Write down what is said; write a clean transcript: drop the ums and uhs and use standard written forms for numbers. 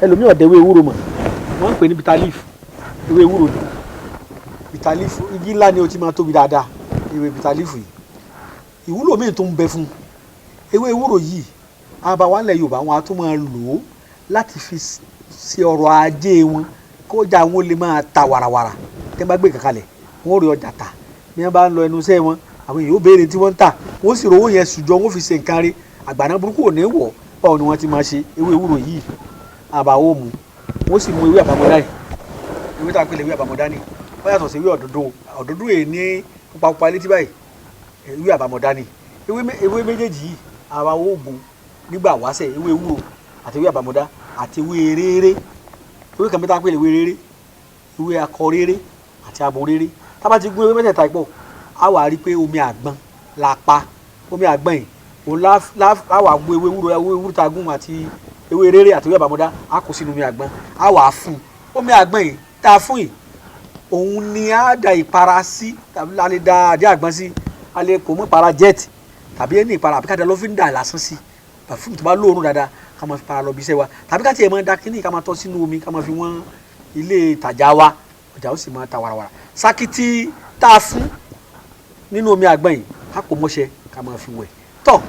ẹlòmíràn ọ̀dẹ̀ ewé ewúro mọ̀ wọ́n ń pè ní bitter leaf ewé ewúro ni bitter leaf igi ńlá ni o ti máa tóbi dáadáa ewé bitter leaf yìí ìwúlò míì tó ń bẹ fún ewé ewúro yìí àwọn bàbá wa nílẹ̀ Yorùbá wọn á tún máa lò ó láti fi ṣe ọrọ̀ ajé wọn kọjá wọn lè máa ta wàràwàrà tẹ́ bá gbé kankanlẹ̀ wọn ò rí ọjà tà bí wọ́n bá ń lọ ẹnu iṣẹ́ wọn àwọn èèyàn ó béèrè tí wọ́n ń tà wọ́n sì rówó yẹn sùjọ wọ́n fi ṣe nǹkan rí àgbàná burúkú ò ní wọ̀ báwo ni wọ́n ti máa ṣe ewé ewúro yìí àbáwò mu wọ́n sì mú ewé àbámọ́dá yìí ewé tá a pè lè ewé àbámọ́dá ni wọ́n yàtọ̀ sí ewé ọ̀dọ́dọ́ èyí ní pupa létí báyìí ewé àbámọ́dá ni ewé méjèèjì yìí àbáwò ògùn nígbà wáṣẹ̀ ewé ewúro àti ewé àbámọ́dá àti ewé réré ewé kan bí tá a pè lè ewé réré ewé akọ réré àti abo réré tá a bá ti gún ewé mẹ́tẹ̀ẹ̀ta pọ̀ á wà á rí i pé omi àgbọn la pa omi àgbọn yìí òun á wà gbó ewé ewúro tá a gún àti ewé réré àti ewé àbámọ́dá á kó sínú omi àgbọn á wà á fún omi àgbọn yìí tá a fún yìí òun ni á da ìpara sí tàbí a lè da àdé àgbọn sí a lè kó mọ́ ìpara jet tàbí ẹni ìpara àbí ká da lọ́fíńdà lásán sí pàfúmù tó bá lóorùn dáadáa ká máa fi para lọ bí iṣẹ́ wa tàbí ká tiẹ̀ máa da kínní ká máa tọ́ sínú omi ká máa fi wọ́n ilé ìtajà wa ọjà ó sì máa ta warawara sákìtì tá a fún nínú omi àgbọn yìí ká kó mọ́ṣẹ́ ká máa fi wẹ̀ tọ́